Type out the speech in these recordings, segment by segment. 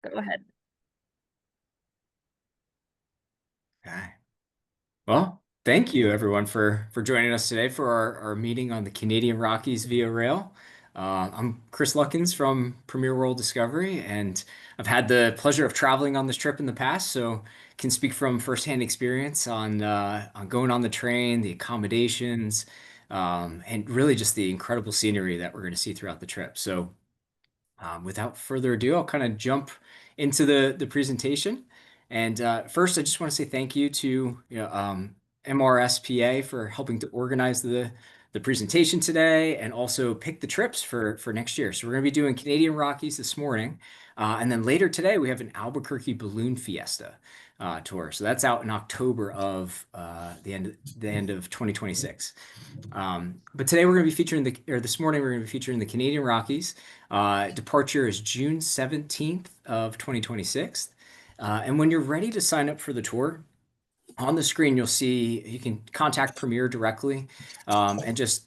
Go ahead. Okay. Well, thank you everyone for joining us today for our meeting on the Canadian Rockies via rail. I'm Chris Lutkins from Premier World Discovery, and I've had the pleasure of traveling on this trip in the past, so can speak from firsthand experience on going on the train, the accommodations, and really just the incredible scenery that we're going to see throughout the trip. So. Without further ado, I'll kind of jump into the presentation. And first, I just want to say thank you to MRSPA for helping to organize the presentation today and also pick the trips for next year. So we're going to be doing Canadian Rockies this morning. And then later today, we have an Albuquerque Balloon Fiesta tour. So that's out in October of the end of 2026. But today we're going to be featuring or this morning we're going to be featuring the Canadian Rockies. Departure is June 17th of 2026. And when you're ready to sign up for the tour, on the screen you'll see you can contact Premier directly and just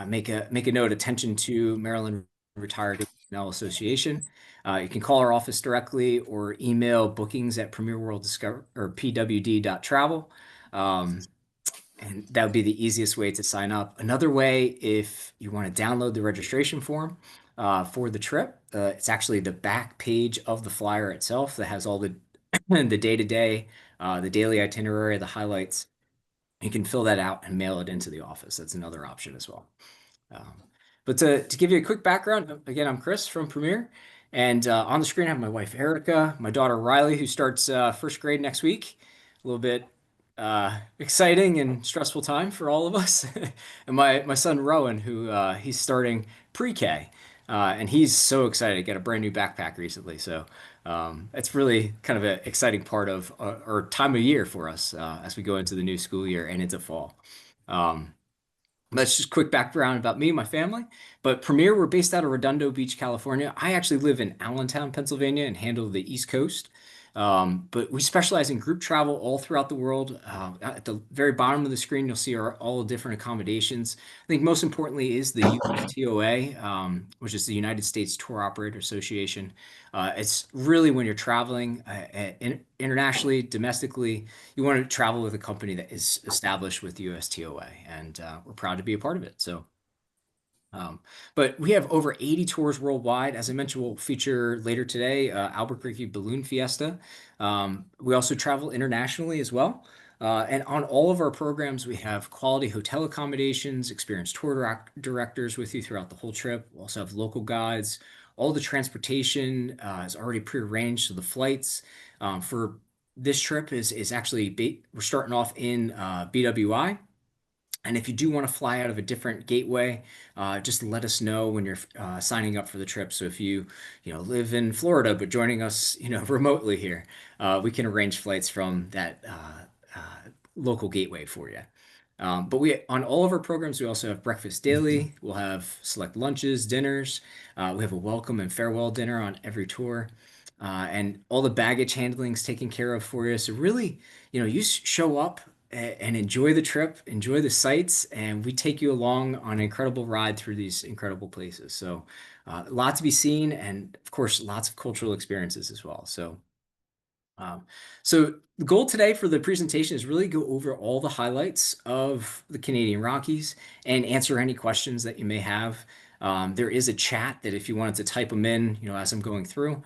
make a note attention to Maryland Retired Personnel Association. You can call our office directly or email bookings at Premier World Discover or pwd.travel. And that would be the easiest way to sign up. Another way, if you want to download the registration form for the trip, it's actually the back page of the flyer itself that has all the day-to-day, the daily itinerary, the highlights. You can fill that out and mail it into the office. That's another option as well. Um, but to give you a quick background, again, I'm Chris from Premier, and on the screen I have my wife Erica, my daughter Riley, who starts first grade next week. A little bit exciting and stressful time for all of us, and my son Rowan, who he's starting pre-K, and he's so excited to get a brand new backpack recently. So it's really kind of an exciting part of our time of year for us as we go into the new school year and into fall. Um, that's just quick background about me and my family. But Premier, we're based out of Redondo Beach, California. I actually live in Allentown, Pennsylvania, and handle the East Coast. But we specialize in group travel all throughout the world. At the very bottom of the screen, you'll see all the different accommodations. I think most importantly is the USTOA, which is the United States Tour Operator Association. It's really when you're traveling internationally, domestically, you want to travel with a company that is established with USTOA, and we're proud to be a part of it. So, um, but we have over 80 tours worldwide. As I mentioned, we'll feature later today Albuquerque Balloon Fiesta. We also travel internationally as well. And on all of our programs, we have quality hotel accommodations, experienced directors with you throughout the whole trip. We also have local guides. All the transportation is already prearranged, so the flights for this trip is actually we're starting off in BWI. And if you do want to fly out of a different gateway, just let us know when you're signing up for the trip. So if you live in Florida but joining us, remotely here, we can arrange flights from that local gateway for you. But we on all of our programs, we also have breakfast daily. We'll have select lunches, dinners. We have a welcome and farewell dinner on every tour. And all the baggage handling is taken care of for you. So really, you show up and enjoy the trip, enjoy the sights, and we take you along on an incredible ride through these incredible places. So, a lot to be seen, and of course, lots of cultural experiences as well. Um, so the goal today for the presentation is really go over all the highlights of the Canadian Rockies and answer any questions that you may have. There is a chat that if you wanted to type them in, as I'm going through.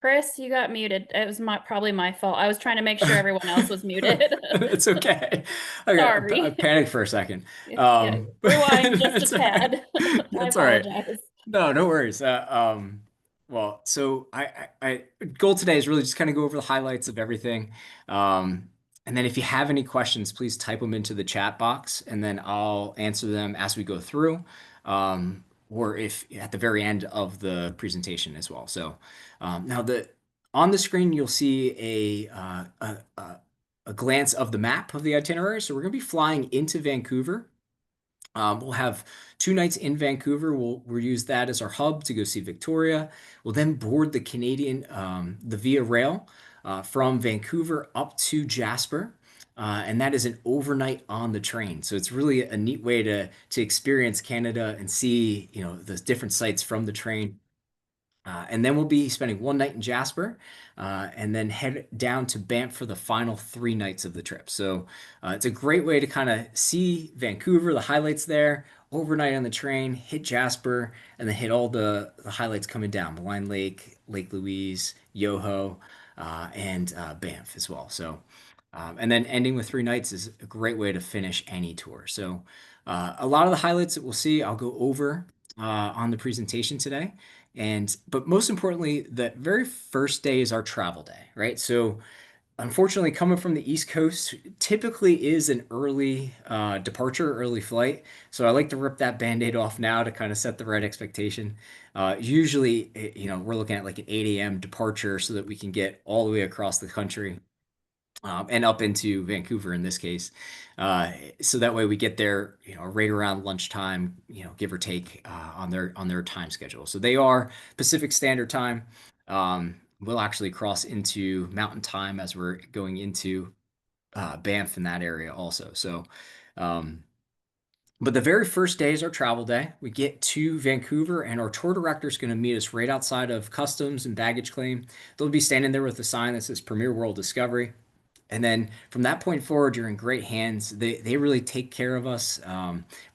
Chris, you got muted. It was probably my fault. I was trying to make sure everyone else was muted. It's okay. I Sorry. panicked for a second. Yeah, rewind just a It's all right. tad. I It's all right. apologize. No worries. Well, so goal today is really just kind of go over the highlights of everything. And then if you have any questions, please type them into the chat box, and then I'll answer them as we go through, or if at the very end of the presentation as well. So now on the screen you'll see a glance of the map of the itinerary. So we're going to be flying into Vancouver. We'll have 2 nights in Vancouver. We'll use that as our hub to go see Victoria. We'll then board the Via Rail from Vancouver up to Jasper. and that is an overnight on the train. So it's really a neat way to experience Canada and see, the different sites from the train. And then we'll be spending one night in Jasper, and then head down to Banff for the final 3 nights of the trip. So it's a great way to kind of see Vancouver, the highlights there, overnight on the train, hit Jasper, and then hit all the highlights coming down, Moline Lake, Lake Louise, Yoho, and Banff as well. So, and then ending with 3 nights is a great way to finish any tour. So a lot of the highlights that we'll see, I'll go over on the presentation today. But most importantly, the very first day is our travel day, right? So unfortunately, coming from the East Coast typically is an early departure, early flight. So I like to rip that Band-Aid off now to kind of set the right expectation. Usually, we're looking at like an 8 a.m. departure so that we can get all the way across the country, and up into Vancouver in this case. Uh, so that way we get there, right around lunchtime, give or take, on their time schedule. So they are Pacific Standard Time. We'll actually cross into Mountain Time as we're going into Banff in that area also. So, um, but the very first day is our travel day. We get to Vancouver, and our tour director is going to meet us right outside of customs and baggage claim. They'll be standing there with a sign that says Premier World Discovery. And then from that point forward, you're in great hands. They really take care of us,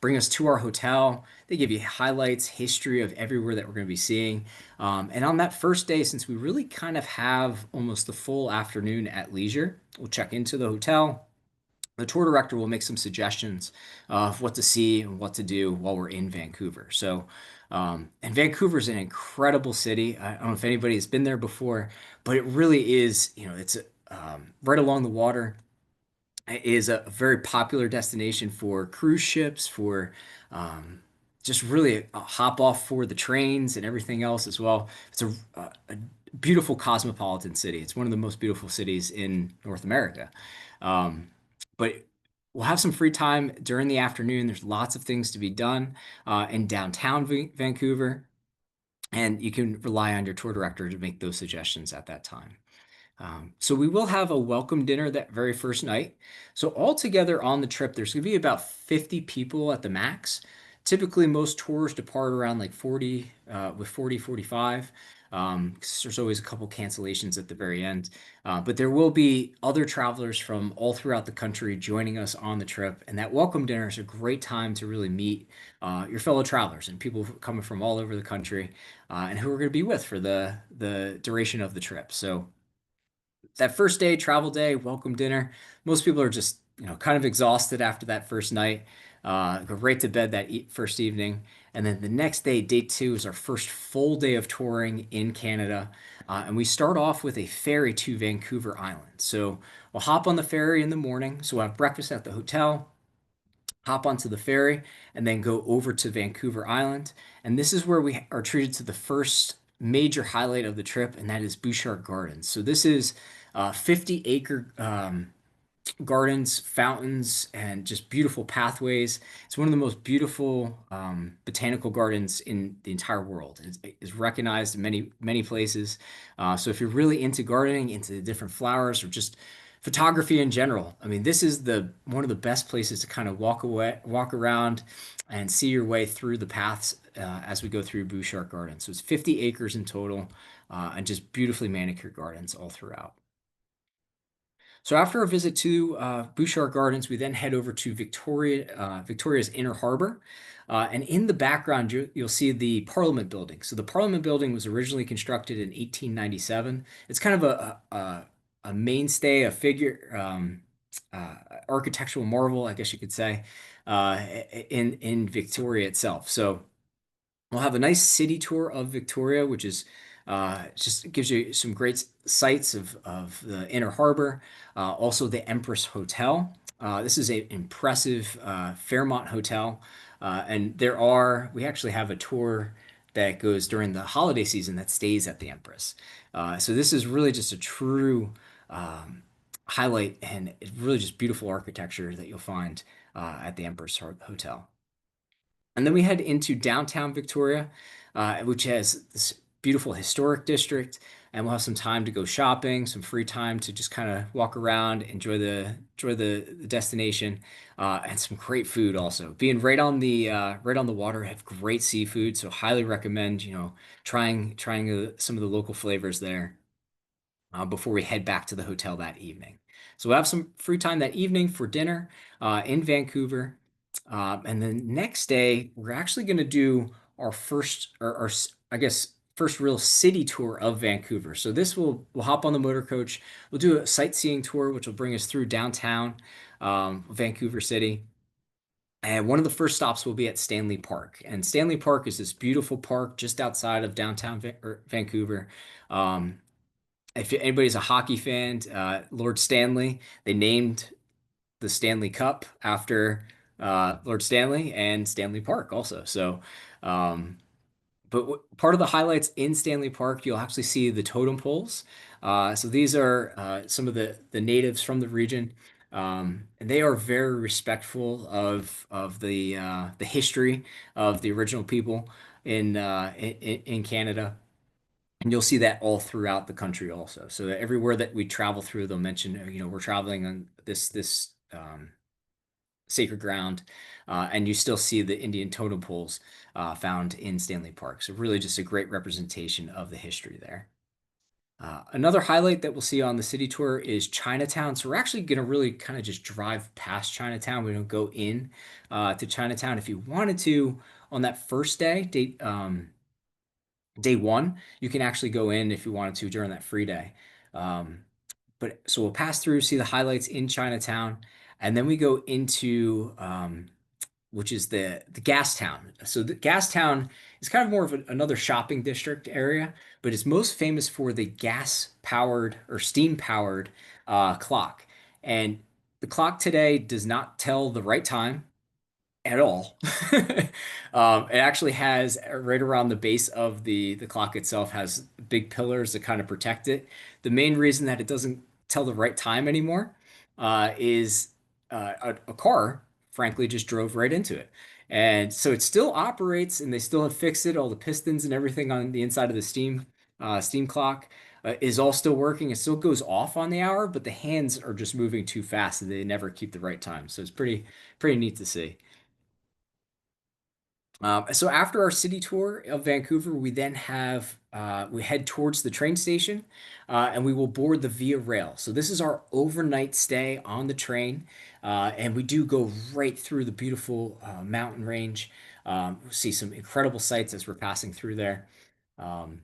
bring us to our hotel. They give you highlights, history of everywhere that we're going to be seeing. And on that first day, since we really kind of have almost the full afternoon at leisure, we'll check into the hotel. The tour director will make some suggestions of what to see and what to do while we're in Vancouver. So, and Vancouver is an incredible city. I don't know if anybody has been there before, but it really is, it's right along the water. It is a very popular destination for cruise ships, for um, just really a hop off for the trains and everything else as well. It's a beautiful cosmopolitan city. It's one of the most beautiful cities in North America. Um, but we'll have some free time during the afternoon. There's lots of things to be done in downtown Vancouver, and you can rely on your tour director to make those suggestions at that time. So we will have a welcome dinner that very first night. So altogether on the trip, there's going to be about 50 people at the max. Typically, most tours depart around like 40, with 40, 45. 'Cause there's always a couple cancellations at the very end. But there will be other travelers from all throughout the country joining us on the trip. And that welcome dinner is a great time to really meet your fellow travelers and people coming from all over the country, and who we're going to be with for the duration of the trip. So that first day, travel day, welcome dinner. Most people are just, kind of exhausted after that first night. Go right to bed that first evening. And then the next day, day two, is our first full day of touring in Canada. And we start off with a ferry to Vancouver Island. So we'll hop on the ferry in the morning. So we'll have breakfast at the hotel, hop onto the ferry, and then go over to Vancouver Island. And this is where we are treated to the first major highlight of the trip, and that is Bouchard Gardens. So this is 50-acre gardens, fountains, and just beautiful pathways. It's one of the most beautiful botanical gardens in the entire world. It's recognized in many, many places. So if you're really into gardening, into the different flowers, or just photography in general, I mean, this is the one of the best places to kind of walk around, and see your way through the paths as we go through Bouchard Gardens. So it's 50 acres in total, and just beautifully manicured gardens all throughout. So after a visit to Bouchard Gardens, we then head over to Victoria's Inner Harbor. And in the background, you'll see the Parliament Building. So the Parliament Building was originally constructed in 1897. It's kind of a mainstay, a figure, uh, architectural marvel, I guess you could say, in Victoria itself. So we'll have a nice city tour of Victoria, which is just gives you some great sights of the Inner Harbor, also the Empress Hotel. This is an impressive Fairmont hotel, and we actually have a tour that goes during the holiday season that stays at the Empress. So this is really just a true highlight, and it's really just beautiful architecture that you'll find at the Empress Hotel. And then we head into downtown Victoria, which has this beautiful historic district, and we'll have some time to go shopping, some free time to just kind of walk around, enjoy the destination, and some great food also. Being right on the water, have great seafood, so highly recommend trying some of the local flavors there before we head back to the hotel that evening. So we'll have some free time that evening for dinner in Vancouver. And then next day, we're actually going to do our first, or I guess, first real city tour of Vancouver. So we'll hop on the motor coach. We'll do a sightseeing tour, which will bring us through downtown Vancouver City. And one of the first stops will be at Stanley Park. And Stanley Park is this beautiful park just outside of downtown Vancouver. Um, if anybody's a hockey fan, Lord Stanley, they named the Stanley Cup after Lord Stanley and Stanley Park also. Um, part of the highlights in Stanley Park, you'll actually see the totem poles. So these are some of the natives from the region, and they are very respectful of the history of the original people in Canada. And you'll see that all throughout the country also. So that everywhere that we travel through, they'll mention, we're traveling on this sacred ground, and you still see the Indian totem poles found in Stanley Park. So really just a great representation of the history there. Another highlight that we'll see on the city tour is Chinatown. So we're actually going to really kind of just drive past Chinatown. We don't go in to Chinatown. If you wanted to, on that first day one, you can actually go in if you wanted to during that free day. Um, but so we'll pass through, see the highlights in Chinatown, and then we go into which is the Gas Town. So the Gas Town is kind of more of another shopping district area, but it's most famous for the gas powered or steam powered clock. And the clock today does not tell the right time at all. It actually has right around the base of the clock itself has big pillars that kind of protect it. The main reason that it doesn't tell the right time anymore is a car, frankly, just drove right into it. And so it still operates, and they still have fixed it. All the pistons and everything on the inside of the steam clock is all still working. It still goes off on the hour, but the hands are just moving too fast, and they never keep the right time. So it's pretty neat to see. So after our city tour of Vancouver, we head towards the train station, and we will board the Via Rail. So this is our overnight stay on the train, and we do go right through the beautiful mountain range. We'll see some incredible sights as we're passing through there. Um,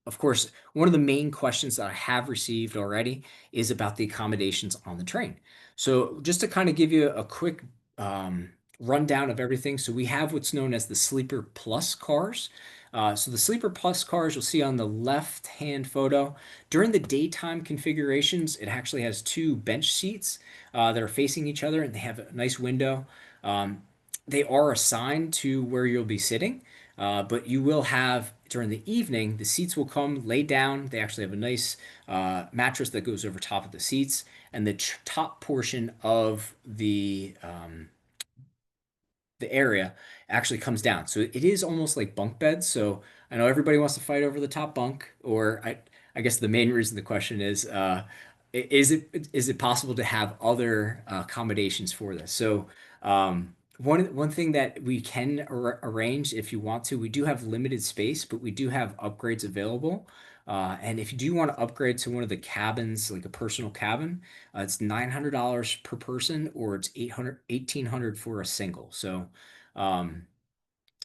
of course, one of the main questions that I have received already is about the accommodations on the train. So, just to kind of give you a quick um, rundown of everything. So, we have what's known as the Sleeper Plus cars. So, the Sleeper Plus cars you'll see on the left-hand photo. During the daytime configurations, it actually has two bench seats that are facing each other, and they have a nice window. Um, they are assigned to where you'll be sitting. But you will have during the evening, the seats will come laid down. They actually have a nice mattress that goes over top of the seats, and the top portion of the area actually comes down. So it is almost like bunk beds. So I know everybody wants to fight over the top bunk, or I guess the main reason the question is, is it possible to have other accommodations for this? So one thing that we can arrange if you want to, we do have limited space, but we do have upgrades available. And if you do want to upgrade to one of the cabins, like a personal cabin, it's $900 per person, or it's 1800 for a single. So um,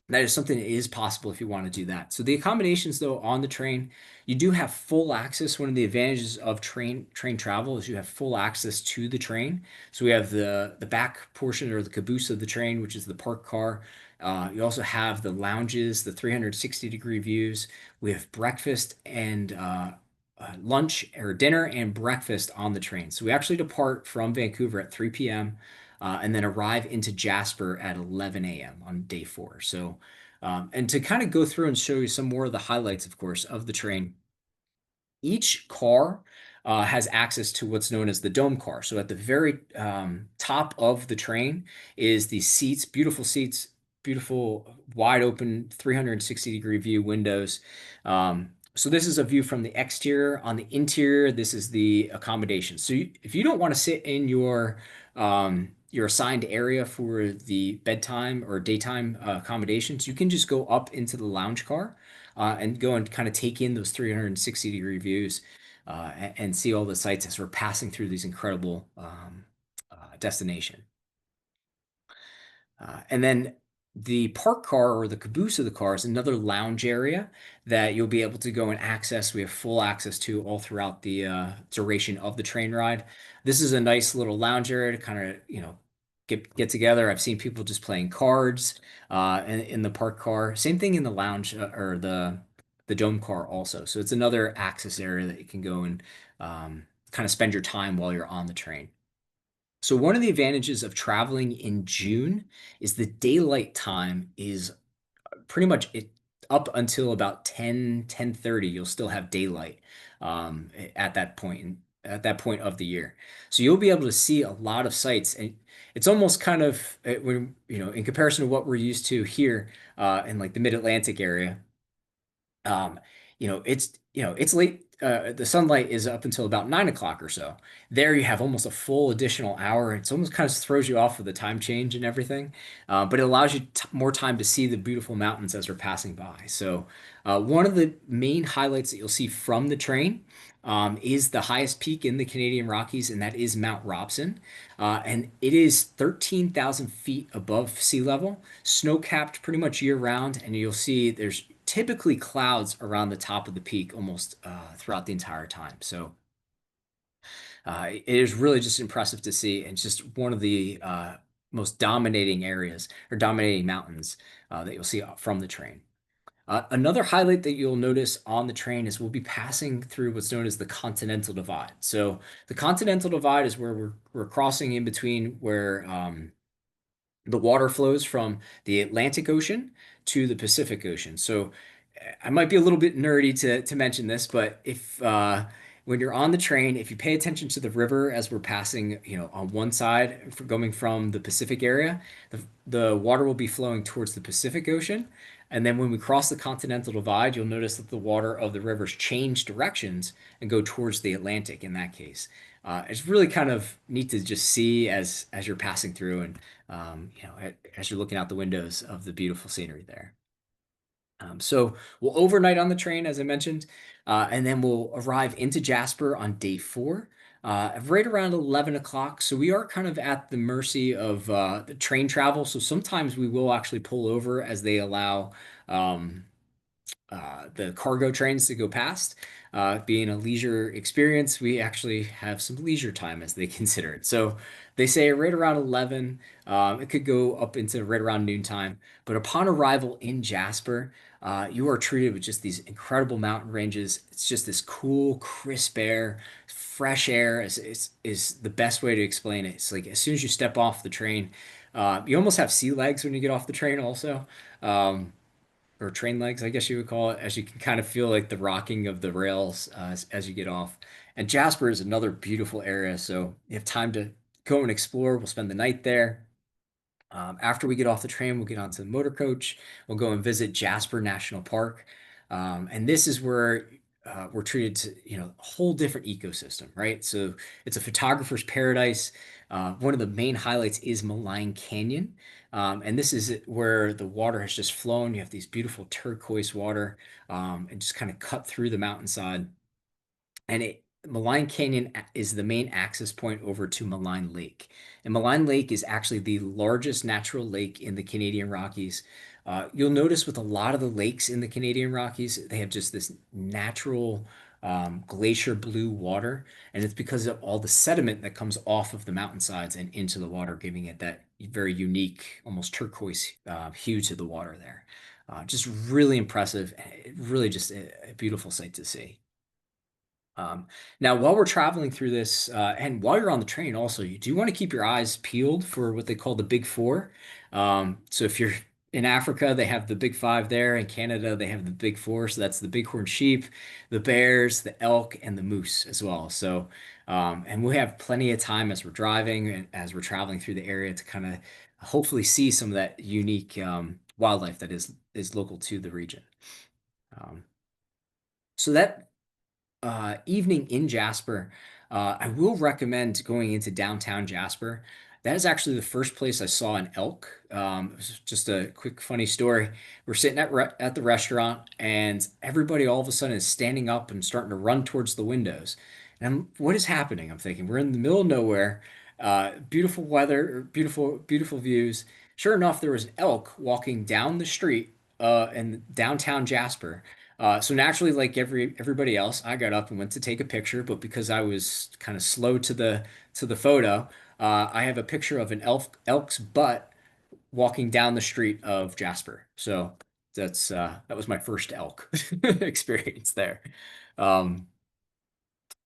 that is something that is possible if you want to do that. So the accommodations, though, on the train, you do have full access. One of the advantages of train travel is you have full access to the train. So we have the back portion or the caboose of the train, which is the parked car. You also have the lounges, the 360-degree views. We have breakfast and lunch or dinner and breakfast on the train. So we actually depart from Vancouver at 3 p.m. And then arrive into Jasper at 11 a.m. on day four. So, and to kind of go through and show you some more of the highlights, of course, of the train, each car has access to what's known as the dome car. So at the very top of the train is the seats, beautiful seats, beautiful, wide open 360-degree view windows. So this is a view from the exterior. On the interior, this is the accommodation. So if you don't want to sit in your assigned area for the bedtime or daytime accommodations, you can just go up into the lounge car and go and kind of take in those 360-degree views and see all the sights as we're passing through these incredible destination. And then the park car or the caboose of the car is another lounge area that you'll be able to go and access. We have full access to all throughout the duration of the train ride. This is a nice little lounge area to kind of, get together. I've seen people just playing cards in the park car. Same thing in the lounge or the dome car also. So it's another access area that you can go and kind of spend your time while you're on the train. So one of the advantages of traveling in June is the daylight time is pretty much it up until about 10:30. You'll still have daylight at that point of the year. So you'll be able to see a lot of sights, and it's almost kind of when in comparison to what we're used to here in like the Mid-Atlantic area. Um, it's late. The sunlight is up until about 9 o'clock or so. There you have almost a full additional hour. It's almost kind of throws you off with the time change and everything, but it allows you t more time to see the beautiful mountains as we're passing by. So, one of the main highlights that you'll see from the train is the highest peak in the Canadian Rockies, and that is Mount Robson. And it is 13,000 feet above sea level, snow-capped pretty much year-round, and you'll see there's typically clouds around the top of the peak almost throughout the entire time. So it is really just impressive to see, and just one of the most dominating areas or dominating mountains that you'll see from the train. Another highlight that you'll notice on the train is we'll be passing through what's known as the Continental Divide. So the Continental Divide is where we're crossing in between where the water flows from the Atlantic Ocean to the Pacific Ocean. So I might be a little bit nerdy to mention this, but if when you're on the train, if you pay attention to the river as we're passing, on one side for going from the Pacific area, the water will be flowing towards the Pacific Ocean. And then when we cross the Continental Divide, you'll notice that the water of the rivers change directions and go towards the Atlantic in that case. It's really kind of neat to just see as you're passing through and as you're looking out the windows of the beautiful scenery there. So we'll overnight on the train, as I mentioned, and then we'll arrive into Jasper on day 4, right around 11 o'clock. So we are kind of at the mercy of the train travel. So sometimes we will actually pull over as they allow um, the cargo trains to go past. Being a leisure experience, we actually have some leisure time as they consider it. So they say right around 11. It could go up into right around noontime. But upon arrival in Jasper, you are treated with just these incredible mountain ranges. It's just this cool, crisp air, fresh air is the best way to explain it. It's like as soon as you step off the train, you almost have sea legs when you get off the train also. Or train legs, I guess you would call it, as you can kind of feel like the rocking of the rails as you get off. And Jasper is another beautiful area, so you have time to go and explore. We'll spend the night there. After we get off the train, we'll get onto the motor coach. We'll go and visit Jasper National Park. And this is where we're treated to, a whole different ecosystem, right? So it's a photographer's paradise. One of the main highlights is Malign Canyon. And this is where the water has just flown. You have these beautiful turquoise water and just kind of cut through the mountainside. And Malign Canyon is the main access point over to Malign Lake. And Malign Lake is actually the largest natural lake in the Canadian Rockies. You'll notice with a lot of the lakes in the Canadian Rockies, they have just this natural glacier blue water. And it's because of all the sediment that comes off of the mountainsides and into the water, giving it that very unique, almost turquoise hue to the water there. Just really impressive. Really just a beautiful sight to see. Now, while we're traveling through this, and while you're on the train, also, you do want to keep your eyes peeled for what they call the Big Four. So if you're In Africa, they have the big five there. In Canada, they have the big four. So that's the bighorn sheep, the bears, the elk, and the moose as well. So, and we have plenty of time as we're driving and as we're traveling through the area to kind of hopefully see some of that unique wildlife that is local to the region. Um, so that evening in Jasper, I will recommend going into downtown Jasper. That is actually the first place I saw an elk. It was just a quick funny story. We're sitting at the restaurant, and everybody all of a sudden is standing up and starting to run towards the windows. And what is happening? I'm thinking we're in the middle of nowhere, beautiful weather, beautiful views. Sure enough, there was an elk walking down the street in downtown Jasper. So naturally, like everybody else, I got up and went to take a picture, but because I was kind of slow to the photo, I have a picture of an elk's butt walking down the street of Jasper. So that was my first elk experience there. Um,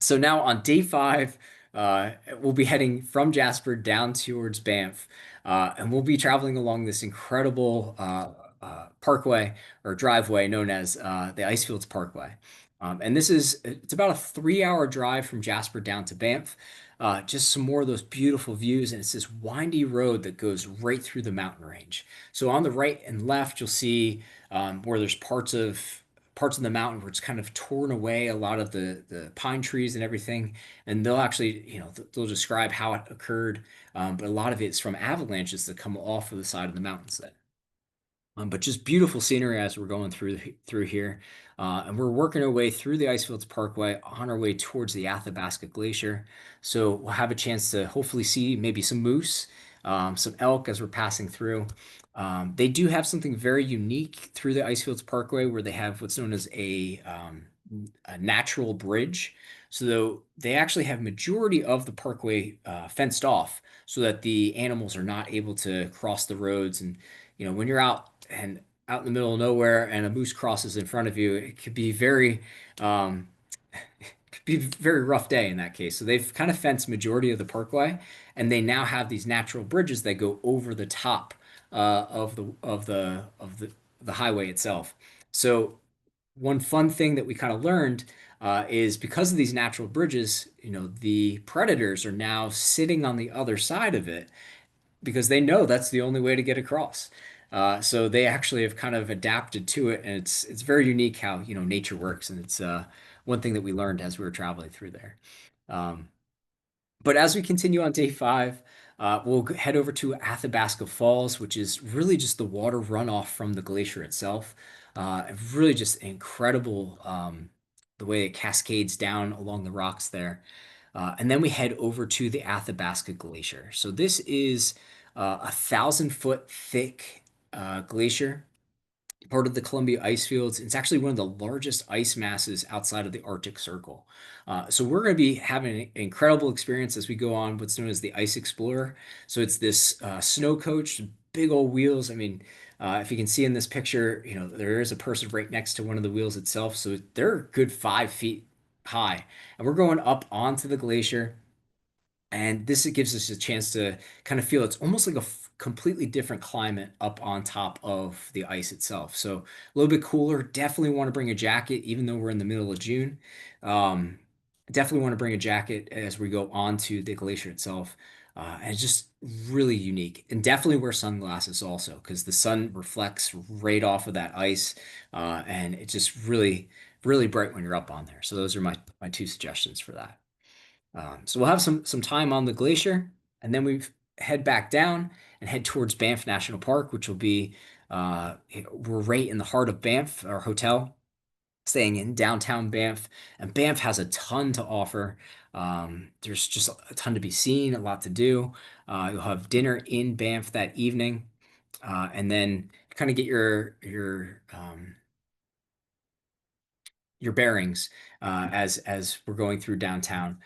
so now on day five, we'll be heading from Jasper down towards Banff, and we'll be traveling along this incredible parkway or driveway known as the Icefields Parkway. And it's about a 3 hour drive from Jasper down to Banff. Just some more of those beautiful views, and it's this windy road that goes right through the mountain range. So on the right and left, you'll see where there's parts of the mountain where it's kind of torn away a lot of the pine trees and everything, and they'll actually they'll describe how it occurred, but a lot of it's from avalanches that come off of the side of the mountains there. But just beautiful scenery as we're going through here. And we're working our way through the Icefields Parkway on our way towards the Athabasca Glacier. So we'll have a chance to hopefully see maybe some moose, some elk as we're passing through. They do have something very unique through the Icefields Parkway where they have what's known as a natural bridge. So they actually have majority of the parkway fenced off so that the animals are not able to cross the roads. And when you're out in the middle of nowhere and a moose crosses in front of you, it um, could be a very rough day in that case. So they've kind of fenced majority of the parkway, and they now have these natural bridges that go over the top of the highway itself. So one fun thing that we kind of learned is because of these natural bridges, the predators are now sitting on the other side of it because they know that's the only way to get across. So they actually have kind of adapted to it, and it's very unique how nature works, and it's one thing that we learned as we were traveling through there. Um, but as we continue on day five, we'll head over to Athabasca Falls, which is really just the water runoff from the glacier itself. Really just incredible the way it cascades down along the rocks there. And then we head over to the Athabasca Glacier. So this is 1,000 foot thick glacier, part of the Columbia ice fields. It's actually one of the largest ice masses outside of the Arctic Circle. So we're going to be having an incredible experience as we go on what's known as the Ice Explorer. So it's this snow coach, big old wheels. I mean, if you can see in this picture, there is a person right next to one of the wheels itself. So they're a good 5 feet high. And we're going up onto the glacier. And this gives us a chance to kind of feel it's almost like a completely different climate up on top of the ice itself. So a little bit cooler. Definitely want to bring a jacket, even though we're in the middle of June. Um, Definitely want to bring a jacket as we go onto the glacier itself. And it's just really unique. And definitely wear sunglasses also, because the sun reflects right off of that ice. And it's just really bright when you're up on there. So those are my two suggestions for that. So we'll have some time on the glacier, and then we head back down and head towards Banff National Park, which will be we're right in the heart of Banff, our hotel, staying in downtown Banff, and Banff has a ton to offer. There's just a ton to be seen, a lot to do. You'll have dinner in Banff that evening, and then kind of get your bearings as we're going through downtown,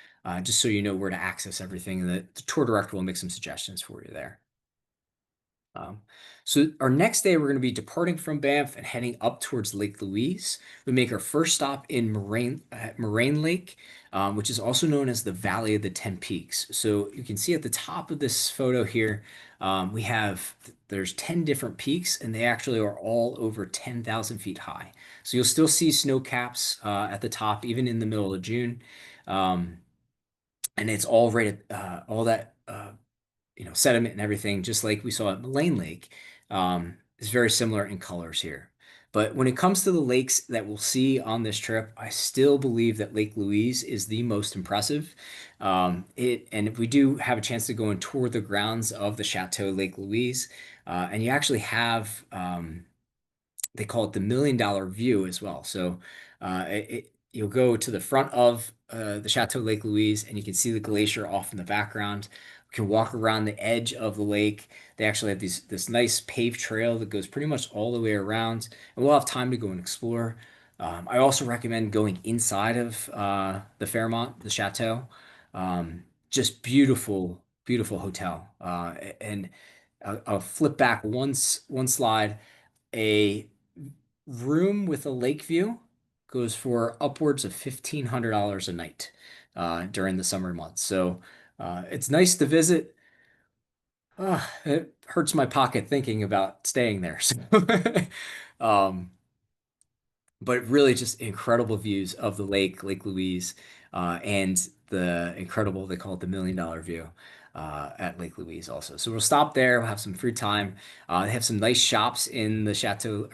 just so you know where to access everything. And the tour director will make some suggestions for you there. Um, so our next day, we're going to be departing from Banff and heading up towards Lake Louise. We make our first stop in Moraine Lake, which is also known as the Valley of the Ten Peaks. So you can see at the top of this photo here, we have there's 10 different peaks, and they actually are all over 10,000 feet high. So you'll still see snow caps at the top, even in the middle of June. Um, and it's all right at all that. Sediment and everything, just like we saw at Moraine Lake, is very similar in colors here. But when it comes to the lakes that we'll see on this trip, I still believe that Lake Louise is the most impressive. And if we do have a chance to go and tour the grounds of the Chateau Lake Louise, and you actually have they call it the $1 million view as well. So you'll go to the front of the Chateau Lake Louise, and you can see the glacier off in the background. You can walk around the edge of the lake. They actually have this nice paved trail that goes pretty much all the way around, and we'll have time to go and explore. I also recommend going inside of the Fairmont, the Chateau. Just beautiful, beautiful hotel. And I'll flip back one slide. A room with a lake view goes for upwards of $1,500 a night during the summer months. So it's nice to visit. It hurts my pocket thinking about staying there. So, um, but really just incredible views of the lake, Lake Louise, and the incredible, they call it the $1 million view at Lake Louise also. So we'll stop there, we'll have some free time. They have some nice shops in the Chateau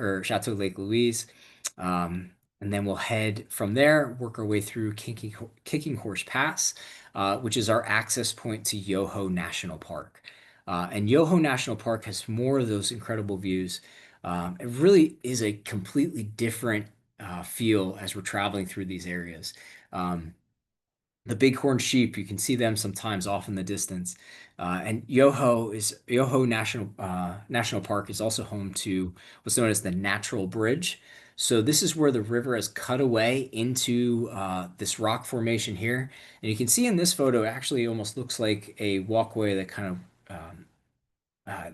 Lake Louise. And then we'll head from there, work our way through Kicking Horse Pass, which is our access point to Yoho National Park. And Yoho National Park has more of those incredible views. It really is a completely different feel as we're traveling through these areas. Um, the bighorn sheep, you can see them sometimes off in the distance. And Yoho National Park is also home to what's known as the Natural Bridge. So this is where the river has cut away into this rock formation here. And you can see in this photo, it actually almost looks like a walkway that kind of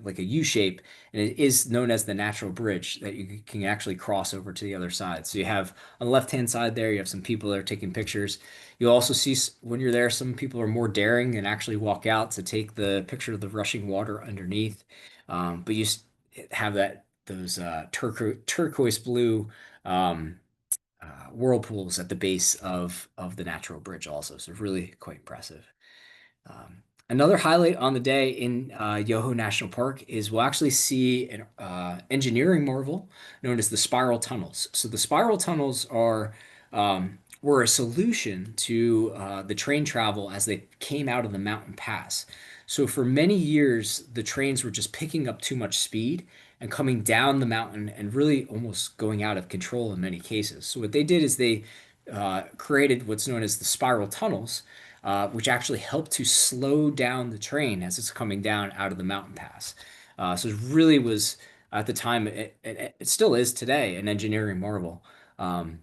like a U shape, and it is known as the natural bridge that you can actually cross over to the other side. So you have on the left-hand side there, you have some people that are taking pictures. You'll also see when you're there, some people are more daring and actually walk out to take the picture of the rushing water underneath. But have those turquoise blue whirlpools at the base of the natural bridge also. So really quite impressive. Another highlight on the day in Yoho National Park is we'll actually see an engineering marvel known as the spiral tunnels. So the spiral tunnels were a solution to the train travel as they came out of the mountain pass. So for many years, the trains were just picking up too much speed and coming down the mountain and really almost going out of control in many cases. So what they did is they created what's known as the spiral tunnels, which actually helped to slow down the train as it's coming down out of the mountain pass. So it really was at the time, it still is today, an engineering marvel, um,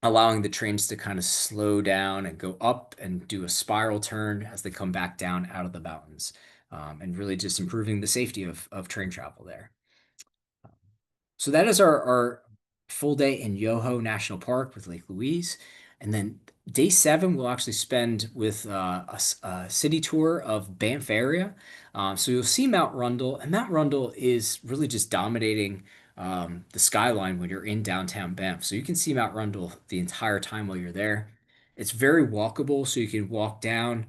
allowing the trains to kind of slow down and go up and do a spiral turn as they come back down out of the mountains, and really just improving the safety of train travel there. So that is our full day in Yoho National Park with Lake Louise. And then day 7, we'll actually spend with a city tour of Banff area. So you'll see Mount Rundle, and Mount Rundle is really just dominating the skyline when you're in downtown Banff. So you can see Mount Rundle the entire time while you're there. It's very walkable, so you can walk down.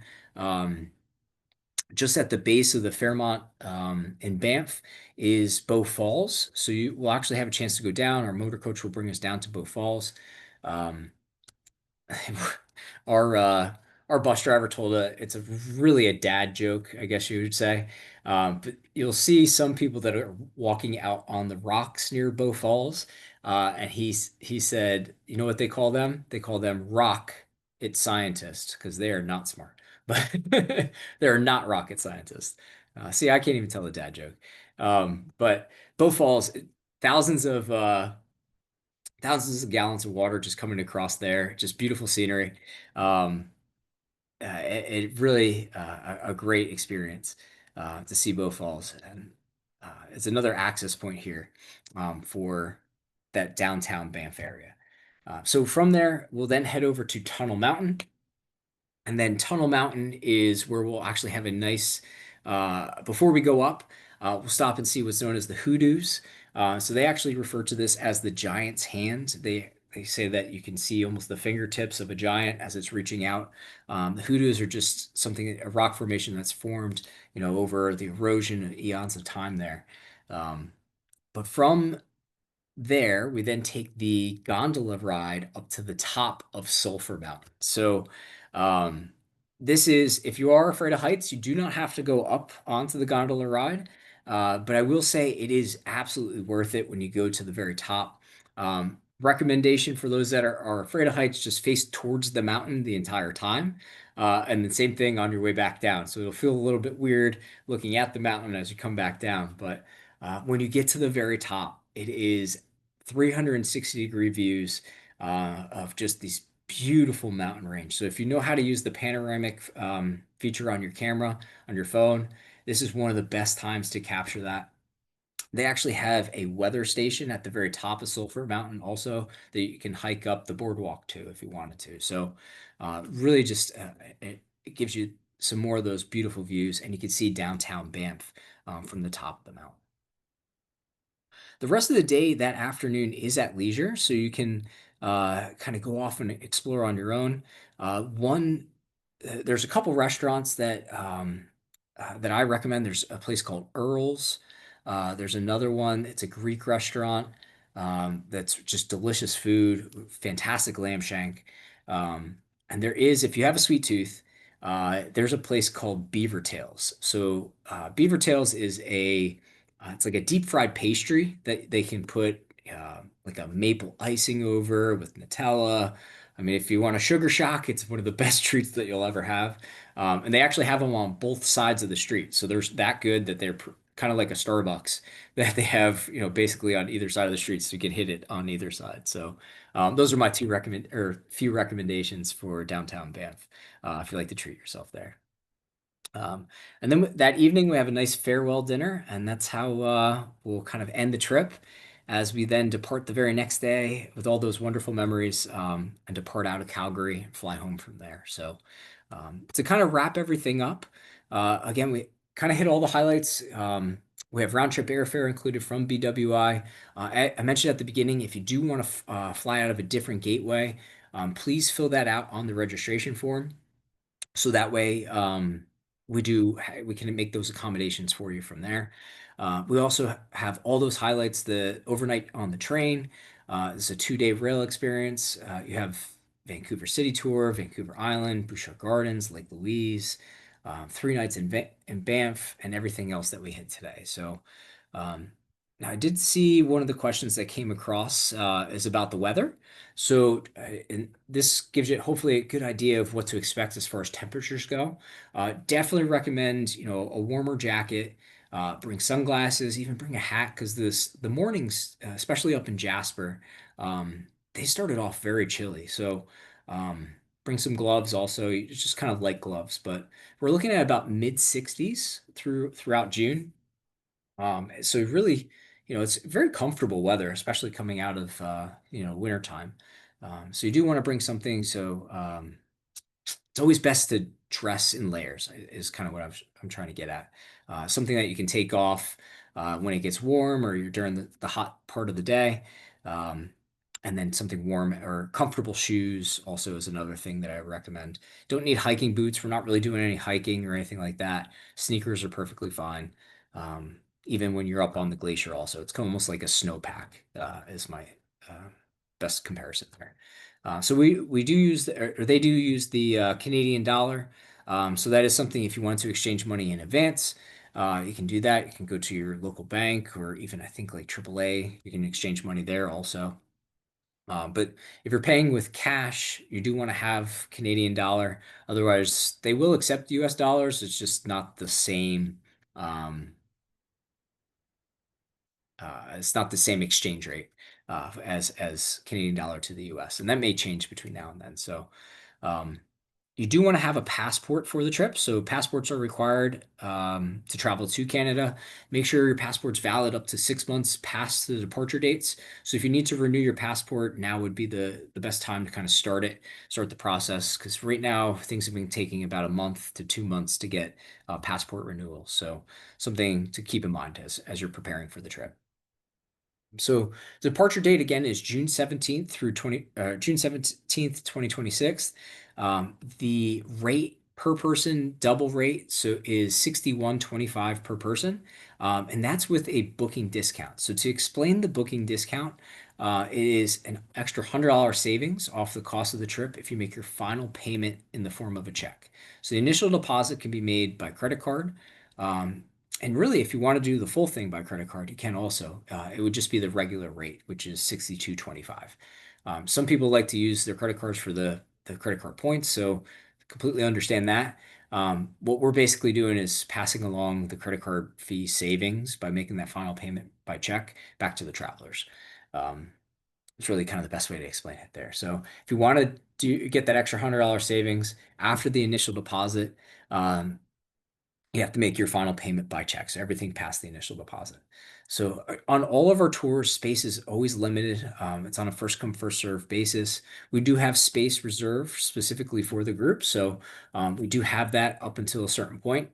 Just at the base of the Fairmont in Banff is Bow Falls. So you will actually have a chance to go down. Our motor coach will bring us down to Bow Falls. Um, our our bus driver told it's really a dad joke, I guess you would say. But you'll see some people that are walking out on the rocks near Bow Falls, and he said, you know what they call them? They call them rocket scientists because they are not smart, but they are not rocket scientists. See, I can't even tell a dad joke. But Bow Falls, thousands of uh, thousands of gallons of water just coming across there. Just beautiful scenery. Um, it really a great experience to see Bow Falls. And it's another access point here for that downtown Banff area. So from there, we'll then head over to Tunnel Mountain. And then Tunnel Mountain is where we'll actually have a nice, before we go up, we'll stop and see what's known as the hoodoos. So they actually refer to this as the giant's hand. They say that you can see almost the fingertips of a giant as it's reaching out. The hoodoos are just something, a rock formation that's formed, over the erosion of eons of time there. Um, but from there, we then take the gondola ride up to the top of Sulphur Mountain. So, um, this is, if you are afraid of heights, you do not have to go up onto the gondola ride. But I will say it is absolutely worth it when you go to the very top. Recommendation for those that are afraid of heights, just face towards the mountain the entire time. And the same thing on your way back down. So it'll feel a little bit weird looking at the mountain as you come back down. But when you get to the very top, it is 360-degree views of just these beautiful mountain range. So if you know how to use the panoramic feature on your camera, on your phone, this is one of the best times to capture that. They actually have a weather station at the very top of Sulphur Mountain also that you can hike up the boardwalk to if you wanted to. So really just it gives you some more of those beautiful views, and you can see downtown Banff from the top of the mountain. The rest of the day that afternoon is at leisure, so you can kind of go off and explore on your own. One, there's a couple restaurants that I recommend. There's a place called Earl's. There's another one. It's a Greek restaurant that's just delicious food, fantastic lamb shank. Um, and there is, if you have a sweet tooth, there's a place called Beaver Tails. So Beaver Tails is it's like a deep fried pastry that they can put like a maple icing over with Nutella. I mean, if you want a sugar shock, it's one of the best treats that you'll ever have. And they actually have them on both sides of the street. So they're that good that they're kind of like a Starbucks that they have, basically on either side of the street, so you can hit it on either side. So those are my few recommendations for downtown Banff if you like to treat yourself there. Um, and then that evening, we have a nice farewell dinner, and that's how we'll kind of end the trip as we then depart the very next day with all those wonderful memories and depart out of Calgary and fly home from there. So, to kind of wrap everything up, again, we kind of hit all the highlights. We have round trip airfare included from BWI. I mentioned at the beginning, if you do want to fly out of a different gateway, please fill that out on the registration form. So that way, we can make those accommodations for you from there. We also have all those highlights, the overnight on the train. It's a 2-day rail experience. You have Vancouver City Tour, Vancouver Island, Bouchard Gardens, Lake Louise, 3 nights in Banff, and everything else that we hit today. So um, now I did see one of the questions that came across is about the weather. So, and this gives you hopefully a good idea of what to expect as far as temperatures go. Definitely recommend, a warmer jacket, bring sunglasses, even bring a hat because the mornings, especially up in Jasper, they started off very chilly. So, bring some gloves also, just kind of light gloves. But we're looking at about mid 60s throughout June. So really, it's very comfortable weather, especially coming out of winter time. So you do want to bring something. So it's always best to dress in layers is kind of what I'm trying to get at. Something that you can take off when it gets warm or you're during the hot part of the day. Um, and then something warm or comfortable shoes also is another thing that I recommend. Don't need hiking boots. We're not really doing any hiking or anything like that. Sneakers are perfectly fine. Even when you're up on the glacier also. It's kind of almost like a snowpack is my uh, best comparison there. So we do use or they do use the Canadian dollar. So that is something if you want to exchange money in advance, you can do that. You can go to your local bank or even I think like AAA, you can exchange money there also. But if you're paying with cash, you do want to have Canadian dollar. Otherwise, they will accept US dollars. It's just not the same. Um, it's not the same exchange rate as Canadian dollar to the US, and that may change between now and then. So, um, You do want to have a passport for the trip. So passports are required to travel to Canada. Make sure your passport's valid up to 6 months past the departure dates. So if you need to renew your passport, now would be the best time to kind of start the process. Because right now things have been taking about a month to 2 months to get passport renewal. So something to keep in mind as you're preparing for the trip. So the departure date again is June 17th through June 17th, 2026. The rate per person, double rate, so is 61.25 per person. And that's with a booking discount. So to explain the booking discount, it is an extra $100 savings off the cost of the trip if you make your final payment in the form of a check. So the initial deposit can be made by credit card. Um, and really, if you want to do the full thing by credit card, you can also. It would just be the regular rate, which is 62.25. Some people like to use their credit cards for the credit card points, so completely understand that. What we're basically doing is passing along the credit card fee savings by making that final payment by check back to the travelers. Um, it's really kind of the best way to explain it there. So if you want to get that extra $100 savings after the initial deposit, um, you have to make your final payment by check. So everything past the initial deposit. So on all of our tours, space is always limited. It's on a first come, first serve basis. We do have space reserved specifically for the group. So we do have that up until a certain point.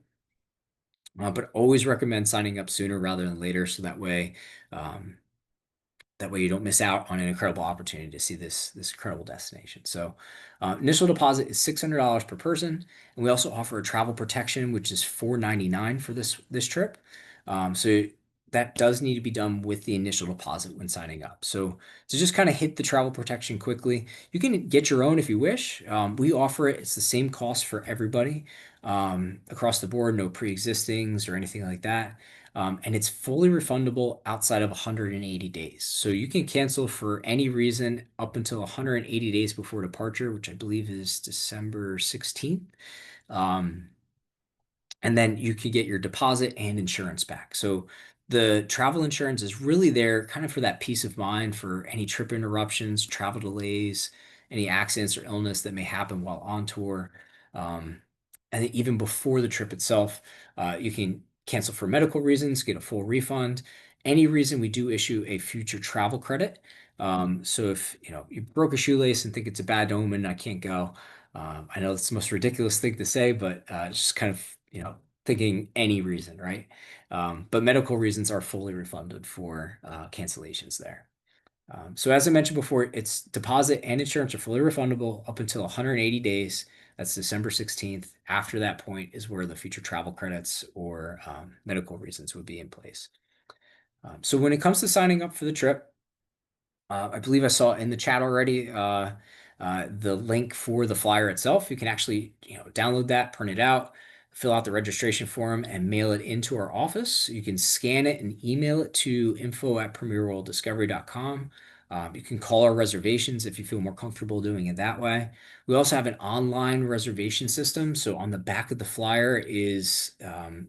But always recommend signing up sooner rather than later. So um, that way you don't miss out on an incredible opportunity to see this incredible destination. So initial deposit is $600 per person, and we also offer a travel protection, which is $499 for this trip. So that does need to be done with the initial deposit when signing up. So to just kind of hit the travel protection quickly, you can get your own if you wish. We offer it; it's the same cost for everybody across the board, no pre-existings or anything like that. And it's fully refundable outside of 180 days. So you can cancel for any reason up until 180 days before departure, which I believe is December 16th. Um, and then you can get your deposit and insurance back. So the travel insurance is really there kind of for that peace of mind for any trip interruptions, travel delays, any accidents or illness that may happen while on tour. Um, and then even before the trip itself, you can cancel for medical reasons, get a full refund. Any reason we do issue a future travel credit. So if you broke a shoelace and think it's a bad omen, I can't go. I know it's the most ridiculous thing to say, but it's just kind of, thinking any reason, right? But medical reasons are fully refunded for cancellations there. So as I mentioned before, it's deposit and insurance are fully refundable up until 180 days. That's December 16th. After that point is where the future travel credits or medical reasons would be in place. So when it comes to signing up for the trip, I believe I saw in the chat already the link for the flyer itself. You can actually, download that, print it out, fill out the registration form, and mail it into our office. You can scan it and email it to info@premierworlddiscovery.com. You can call our reservations if you feel more comfortable doing it that way. We also have an online reservation system. So on the back of the flyer is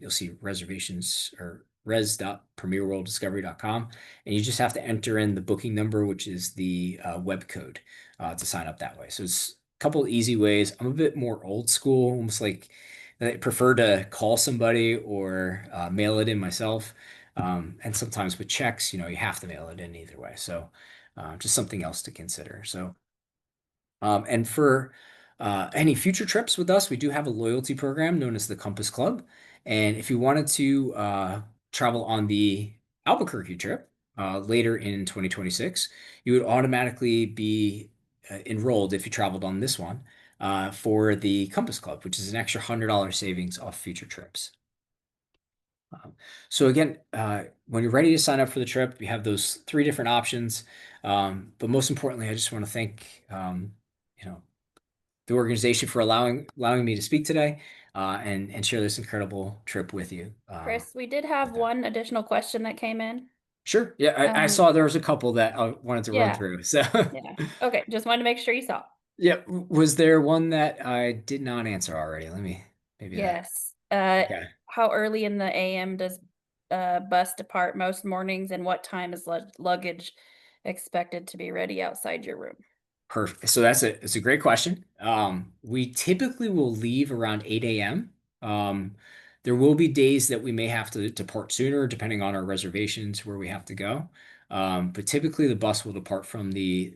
you'll see reservations or res.premierworlddiscovery.com, and you just have to enter in the booking number, which is the web code to sign up that way. So it's a couple of easy ways. I'm a bit more old school, almost like I prefer to call somebody or mail it in myself. And sometimes with checks, you have to mail it in either way. So just something else to consider. So and for any future trips with us, we do have a loyalty program known as the Compass Club. And if you wanted to travel on the Albuquerque trip later in 2026, you would automatically be enrolled if you traveled on this one for the Compass Club, which is an extra $100 savings off future trips. Um, so again, when you're ready to sign up for the trip, you have those three different options. But most importantly, I just want to thank you know the organization for allowing me to speak today and share this incredible trip with you. Chris, we did have With that. one additional question that came in. Sure. Yeah, I Um, saw there was a couple that I wanted to run yeah, through. So, yeah. Okay, just wanted to make sure you saw. yeah, was there one that I did not answer already? Maybe that. Yes. Okay. How early in the AM does bus depart most mornings, and what time is luggage expected to be ready outside your room? Perfect. So it's a great question. We typically will leave around 8 a.m. There will be days that we may have to depart sooner, depending on our reservations where we have to go. But typically the bus will depart from the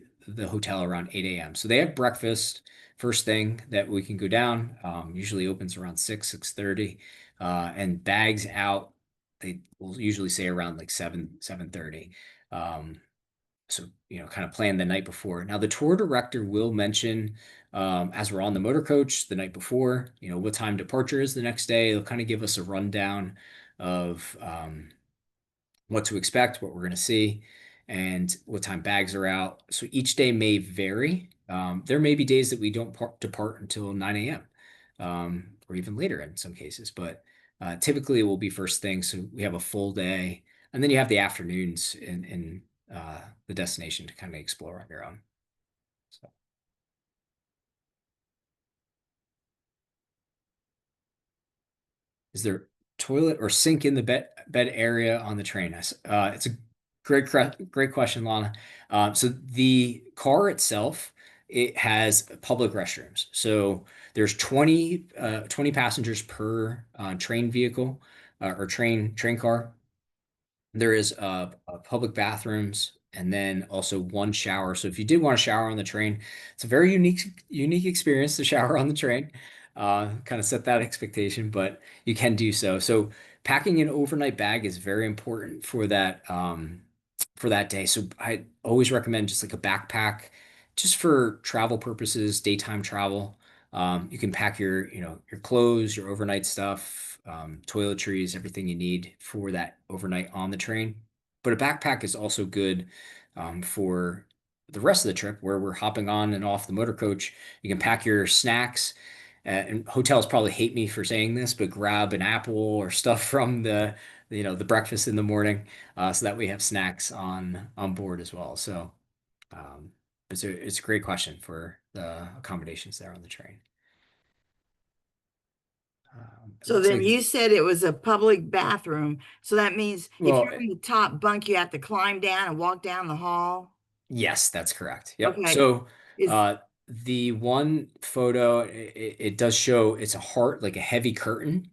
hotel around 8 a.m. So they have breakfast first thing that we can go down. Usually opens around 6, 6:30. And bags out, they will usually say around like 7, 7:30. Um, so kind of plan the night before. Now the tour director will mention as we're on the motor coach the night before, what time departure is the next day. They'll kind of give us a rundown of what to expect, what we're going to see, and what time bags are out. So each day may vary. There may be days that we don't depart until 9 a.m. Or even later in some cases, but typically it will be first thing. So we have a full day, and then you have the afternoons in the destination to kind of explore on your own. So. Is there toilet or sink in the bed area on the train? It's a great question, Lana. So the car itself, it has public restrooms. So there's 20 passengers per train vehicle or train car. There is public bathrooms and then also one shower. So if you did want to shower on the train, it's a very unique experience to shower on the train. Kind of set that expectation, but you can do so. So packing an overnight bag is very important for that day. So I always recommend just like a backpack, just for travel purposes, daytime travel. You can pack your clothes, your overnight stuff, toiletries, everything you need for that overnight on the train. But a backpack is also good for the rest of the trip where we're hopping on and off the motor coach. You can pack your snacks. And hotels probably hate me for saying this, but grab an apple or stuff from the breakfast in the morning, so that we have snacks on board as well. So um, it's a great question for the accommodations there on the train. It So looks then like, you said it was a public bathroom. So that means if well, you're in the top bunk, you have to climb down and walk down the hall. yes, that's correct. Yep. Okay. So Is uh, the one photo, it does show it's a heart, like a heavy curtain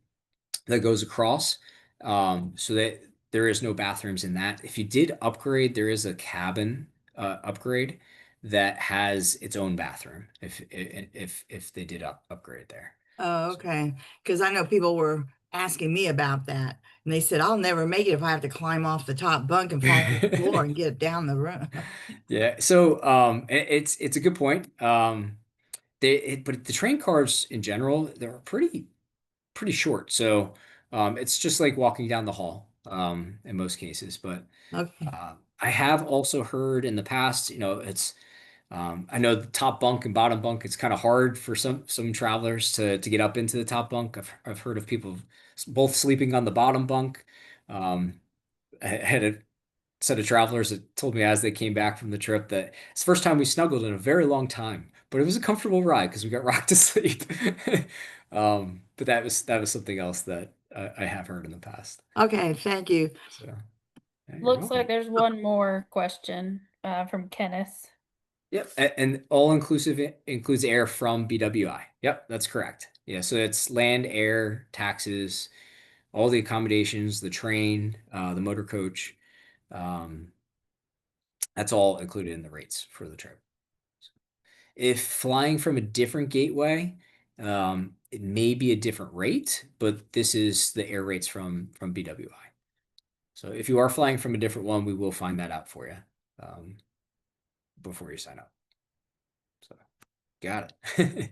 that goes across, so that there is no bathrooms in that. If you did upgrade, there is a cabin upgrade that has its own bathroom if they did upgrade there. Oh, So. okay. Because I know people were asking me about that. And they said, I'll never make it if I have to climb off the top bunk and fall on the floor and get down the room. Yeah, so it's a good point. But the train cars in general, they're pretty short. So it's just like walking down the hall in most cases. But Okay. I have also heard in the past, I know the top bunk and bottom bunk, it's kind of hard for some travelers to get up into the top bunk. I've heard of people both sleeping on the bottom bunk. I had a set of travelers that told me as they came back from the trip that it's the first time we snuggled in a very long time, but it was a comfortable ride because we got rocked to sleep. But that was something else that I have heard in the past. Okay. Thank you. So yeah, you're Looks like welcome. there's one more question from Kenneth. Yep, and all inclusive includes air from BWI. Yep, that's correct. Yeah, so it's land, air, taxes, all the accommodations, the train, the motor coach. Um, that's all included in the rates for the trip. If flying from a different gateway, it may be a different rate, but this is the air rates from BWI. So if you are flying from a different one, we will find that out for you um, before you sign up. So got it.